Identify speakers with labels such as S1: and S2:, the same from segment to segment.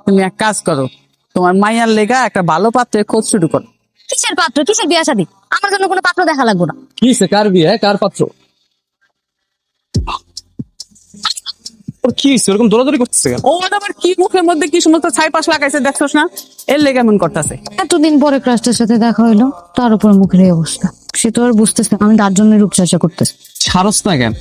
S1: তুমি এক কাজ করো, তোমার মাইয়ার লেগা একটা ভালো পাত্রের খোঁজ শুরু করো।
S2: কিসের পাত্র, কিসের বিয়া শাদী? আমার জন্য কোনো পাত্র দেখা লাগবে না।
S3: কি কার বিয়ে, কার পাত্র? ওর কি ওরকম দৌড়াদৌড়ি করতেছে কেন?
S1: ও আবার কি মুখের মধ্যে কি সমস্ত ছাইপাশ লাগাইছে দেখছোস না? এর লেগে এমন করতেছে।
S2: এতদিন পরে ক্রাশটার সাথে দেখা হইলো, তার উপর মুখের এই অবস্থা। সে তো আর বুঝতেছে আমি তার জন্য রূপচর্চা করতেছি।
S3: ছাড়স না কেন?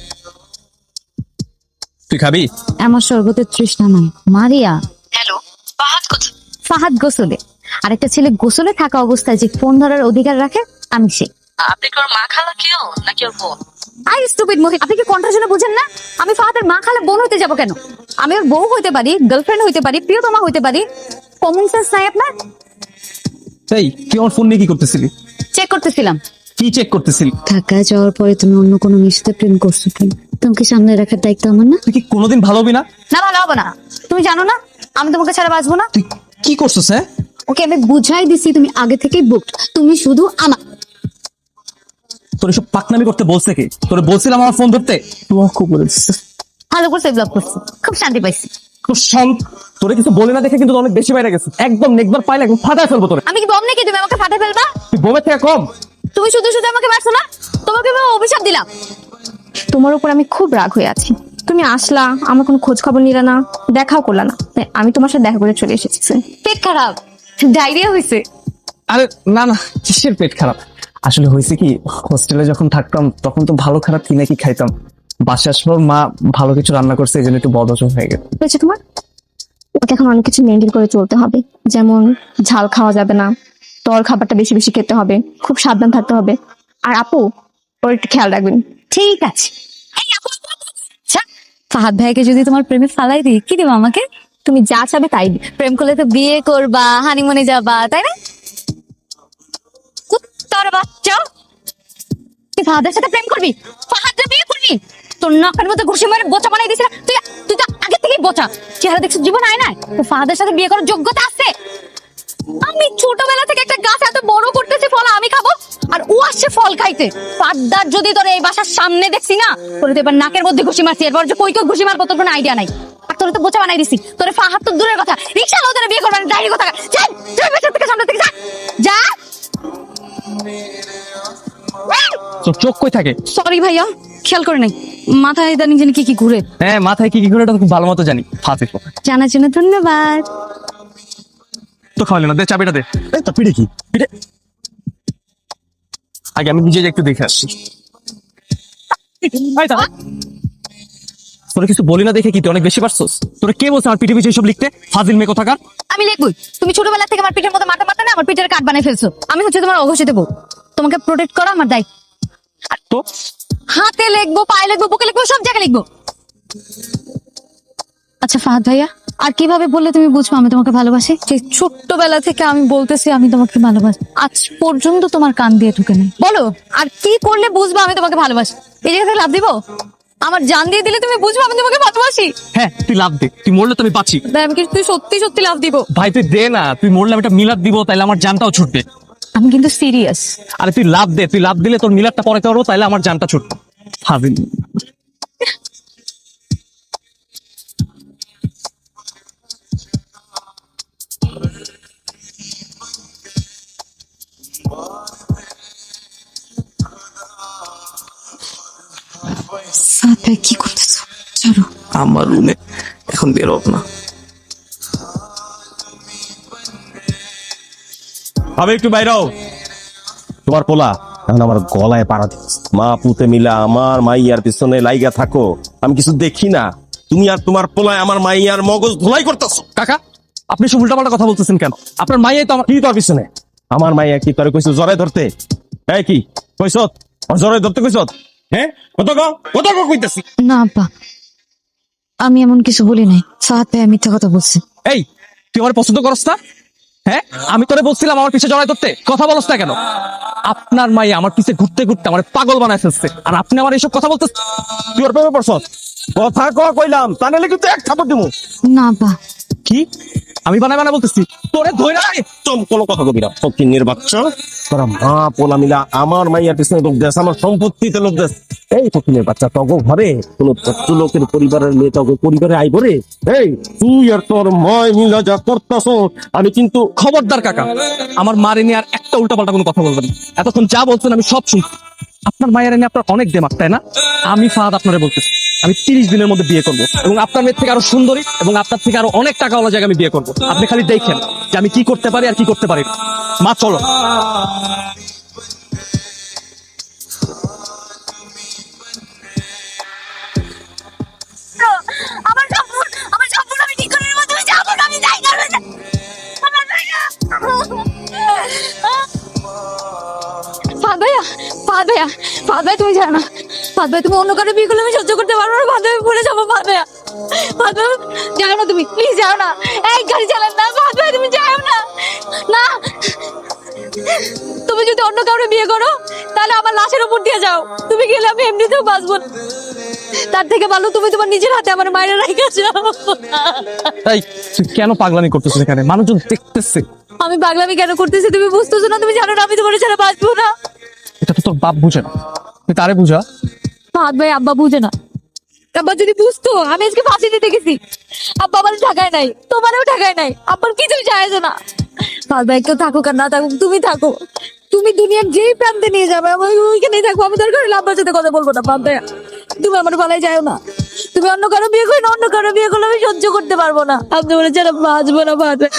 S3: তুই খাবি?
S2: আমার স্বর্গতের তৃষ্ণা নাই। মারিয়া, হ্যালো, ফাহাদ কোথায়? ফাহাদ গোসলে। আরেকটা ছেলে গোসলে থাকা অবস্থায় যে ফোন ধরার অধিকার রাখে, আমি সে।
S4: আপনি কি ওর মা খালা কেউ নাকি ওর বোন?
S2: আই স্টুপিড মহিলা, আপনি কি কণ্ঠ শুনে বুঝেন না? আমি ফাহাদের মা খালা বোন হইতে যাবো কেন? আমি ওর বউ হইতে পারি, গার্লফ্রেন্ড হইতে পারি, প্রিয়তমা হইতে পারি। কমন সেন্স নাই আপনার?
S3: এই তুই আমার ফোন নিয়ে কি করতেছিলি?
S2: চেক করতেছিলাম।
S3: কি চেক করতেছিলি?
S2: ঢাকায় যাওয়ার পরে তুমি অন্য কোনো মেয়ের সাথে প্রেম করছো কি? তোমাকে সামনে রাখার দায়িত্ব আমার না?
S3: তুই কি কোনোদিন ভালো হবি না?
S2: না, ভালো হবে না। তুমি জানো না আমি তোমাকে ছাড়া বাঁচবো না।
S3: তুই কি করছিস? হ্যাঁ,
S2: ওকে আমি বুঝাই দিছি তুমি আগে থেকেই বুকড, তুমি শুধু আমার।
S3: তোর এসব পাকনামি করতে বলছে কি? তোরে বলছিলাম আমার ফোন ধরতে, তুই খুব বলেছিস।
S2: ভালো করে ব্লক করছি, খুব শান্তি পাইছি।
S3: খুব শান্ত। তোরে কিছু বলে না দেখে কিন্তু অনেক বেশি বাইরে গেছে। একদম নেকবার পাইলে একদম ফাটায় ফেলবো তোরে।
S2: আমি কি বম নাকি তুমি আমাকে ফাটে ফেলবা?
S3: তুই বোমের থেকে কম।
S2: তুমি শুধু শুধু আমাকে মারছো না, তোমাকে আমি অভিশাপ দিলাম।
S5: তোমার উপর আমি খুব রাগ হয়ে আছি। তুমি আসলা, আমার কোনো খোঁজ খবর নিলা না, দেখাও করলা না, তাই আমি তোমার সাথে দেখা করে চলে এসেছি।
S2: পেট খারাপ, ডায়রিয়া হয়েছে।
S3: আরে না না, কিসের পেট খারাপ? আসলে হয়েছে কি, হোস্টেলে যখন থাকতাম তখন তো ভালো খারাপ কি নাকি খাইতাম। বাসায় আসার মা ভালো কিছু রান্না করছে, এই জন্য একটু বদহজম হয়ে গেল।
S5: হয়েছে তোমার? ওকে এখন অনেক কিছু মেনটেন করে চলতে হবে, যেমন ঝাল খাওয়া যাবে না, তল খাবারটা বেশি বেশি খেতে হবে, খুব সাবধান থাকতে হবে। আর আপু, ওর একটু খেয়াল রাখবেন।
S2: ঠিক আছে। এই আপু, আচ্ছা, ফাহাদ ভাইকে যদি তোমার প্রেমে ফালাই দিই, কি দিবা আমাকে?
S5: তুমি যা চাবে তাই দিবে।
S2: প্রেম করলে তো বিয়ে করবা, হানিমুনে যাবা, তাই না? কুত্তার বাচ্চা, তুই ফাহাদের সাথে প্রেম করবি, ফাহাদকে বিয়ে করবি? তোর নাকের মধ্যে ঘুষি মারে বোচা বানাই দিছিস। তুই তুই তো আগে থেকেই বোচা। চেহারা দেখছিস জীবন আয় না। তো ফাহাদের সাথে বিয়ে করার যোগ্যতা আছে? আমি ছোটবেলা থেকে একটা গাছ এত বড় করতেছি, ফল আমি খাবো, আর ও আসছে ফল খাইতে। পাদ্দার যদি তোর এই বাসার সামনে দেখছি না, তোর তো এবার নাকের মধ্যে ঘুষি মারছি, এরপর যে কই কই ঘুষি মারবো তোর কোনো আইডিয়া নাই। আর তোর তো বোচা বানাই দিছি। তোর ফাহাদ তো দূরের কথা, রিক্সা ওদের বিয়ে করবেন, ডাইরি কথা। চল চল, পেছন থেকে সামনে থেকে যা যা।
S3: তোর চোখ কই থাকে?
S2: সরি ভাইয়া, খেয়াল করে নাই, মাথায় ইদানিং জানি কি কি ঘুরে।
S3: হ্যাঁ, মাথায় কি কি ঘুরে এটা তো খুব ভালো মতো জানি। ফাঁসি
S2: জানার জন্য ধন্যবাদ।
S3: তো খাওয়ালে না, দে চাবিটা দে। তা পিঠে কি পিঠে? আগে আমি নিজে একটু দেখে আসছি। তোরা কিছু বলি না দেখে কি তুই অনেক বেশি পারছস? তোরা কে বলছে আমার পিঠে পিঠে সব লিখতে? ফাজিল মেয়ে কোথাকার।
S2: আমি লিখবই। তুমি ছোটবেলা থেকে আমার পিঠের মধ্যে মাথা মারতে না আমার পিঠের কাট বানাই ফেলছো। আমি হচ্ছে তোমার অঘোষিত বউ, তোমাকে প্রোটেক্ট করা আমার দায়িত্ব।
S3: আর তো
S2: হাতে লিখবো, পায়ে লিখবো, বুকে লিখবো, সব জায়গায় লিখবো। আচ্ছা ফাহাদ ভাইয়া, আর কিভাবে বললে তুমি বুঝবো আমি তোমাকে ভালোবাসি? যে ছোট্টবেলা থেকে আমি বলতেছি আমি তোমাকে ভালোবাসি, আজ পর্যন্ত তোমার কান দিয়ে ঢুকে নাই। বলো আর কি করলে বুঝবো আমি তোমাকে ভালোবাসি? এই জায়গা থেকে লাভ দিব? আমার জান দিয়ে দিলে তুমি বুঝবো আমি তোমাকে ভালোবাসি?
S3: হ্যাঁ, তুই লাভ দে, তুই মরলে তো আমি বাঁচি।
S2: ভাই আমি কি তুই সত্যি সত্যি লাভ দিব?
S3: ভাই তুই দে না, তুই মরলে আমি একটা মিলাদ দিব, তাইলে আমার জানটাও ছুটবে।
S2: আমি কিন্তু সিরিয়াস।
S3: আরে তুই লাভ দে, তুই লাভ দিলে তোর মিলাদটা পড়াতে পারবো, তাইলে আমার জানটা ছুটবে। ফাজিল।
S2: কি করতেছো? চলো
S3: আমার রুমে এখন বেরোব না।
S6: আমি একটু বাইরেও। তোমার পোলা এখন আমার গলায় পাড়া দিচ্ছে। মা পুতে মিলা আমার মাইয়ার পিছনে লাইগা থাকো, আমি কিছু দেখি না। তুমি আর তোমার পোলায় আমার মাইয়ার মগজ ধোলাই করতেছো।
S3: কাকা, আপনি সব উল্টাপাল্টা কথা বলতেছেন কেন? আপনার মাইয়াই তো আমার।
S6: কি তোর পিছনে? আমার মাইয়া কি তোরে কইছো জরে ধরতে? এই কি কইছত? জরে ধরতে কইছত? হ্যাঁ, কত কইতাছি।
S2: না আব্বা, আমি এমন কিছু বলি নাই। ফাহাদ ভাই মিথ্যা কথা বলছি।
S3: এই তুই আমার পছন্দ করস না? হ্যাঁ, আমি তোরে বলছিলাম আমার পিছে জড়াই ধরতে, কথা বলস না কেন? আপনার মাইয়া আমার পিছে ঘুরতে ঘুরতে আমার পাগল বানায় ফেলছে, আর আপনি আমার এইসব কথা বলতেছ।
S6: তুই ওর প্রেমে পড়ছত? কথা কইলাম তা নাহলে কিন্তু এক থাপড় দিমু।
S2: না আব্বা।
S3: কি আমি বানাই বানা বলতেছি তোরে ধইরা
S6: একদম কোনো কথা কবি না ফকিন্নির বাচ্চা তোরা মা পোলা মিলা আমার মাইয়ার পিছনে লোক দেশ আমার সম্পত্তিতে লোক দেশ এই ফকিন্নির বাচ্চা তগো ঘরে কোন ভদ্র লোকের পরিবারের মেয়ে তগো পরিবারে আই করে এই তুই আর তোর মায় মিলা যা করতাছ আমি কিন্তু
S3: খবরদার কাকা আমার মারে নিয়ে আর একটা উল্টাপাল্টা কোনো কথা বলবেন না। এতক্ষণ যা বলছেন আমি সব শুনছি। আপনার মায়ের নিয়ে আপনার অনেক দেমাক তাই না? আমি ফাহাদ আপনারে বলতেছি আমি 30 দিনের মধ্যে বিয়ে করব এবং আপনার মেয়ের থেকে আরো সুন্দরী এবং আপনার থেকে আরো অনেক টাকাওয়ালা জায়গায় আমি বিয়ে করব। আপনি খালি দেখেন যে আমি কি করতে পারি আর কি করতে পারি না। মা চলো।
S2: আমার সম্পূর্ণ আমি ঠিক করে নেবো, তুমি যাবো না, আমি যাই না, আমার ভাইয়া। ফাহাদ ভাইয়া, ফাহাদ ভাইয়া, ফাহাদ ভাই তুমি জানো না, ফাহাদ ভাই তুমি অন্য কারো বিয়ে করলে আমি সহ্য করতে পারবো না, ফাহাদ ভাই ভুলে যাবো, ফাহাদ ভাইয়া, ফাহাদ ভাই যাও না, তুমি প্লিজ যাও না, এই গাড়ি চালান না, ফাহাদ ভাই তুমি যাও না, না তুমি যদি অন্য কাউরে বিয়ে করো তাহলে আমার লাশের উপর দিয়ে যাও, তুমি গেলে আমি এমনিতেও বাঁচবো না, তার থেকে ভালো তুমি তোমার নিজের হাতে আমার মায়ের রাইখা যাও।
S3: তাই তুই কেন পাগলামি করতেছিস এখানে? মানুষজন দেখতেছে।
S2: আমি পাগলামি কেন করতেছি তুমি বুঝতেছো না? তুমি জানো না আমি তোমার ছাড়া বাঁচবো না।
S3: এটা তো তোর বাপ বুঝে না, তুই তারে বুঝা।
S2: ফাহাদ ভাই আব্বা বুঝে না, আব্বা যদি বুঝতো আমি আজকে ফাঁসি দিতে গেছি, আব্বা আমার ঢাকায় নাই, তোমারও ঢাকায় নাই, আব্বার কিছুই যায় না। ফাহাদ ভাই কেউ থাকুক আর না থাকুক তুমি থাকো, তুমি দুনিয়ার যেই প্রান্তে নিয়ে যাবে আমি ওইখানেই থাকবো, আমি দরকার হলে আব্বার সাথে কথা বলবো না। ফাহাদ ভাই তুমি আমার পালাই যাও না, তুমি অন্য কারো বিয়ে করো না, অন্য কারো বিয়ে করলে আমি সহ্য করতে পারবো না, আমি তোমার ছাড়া বাঁচবো না। ফাহাদ ভাই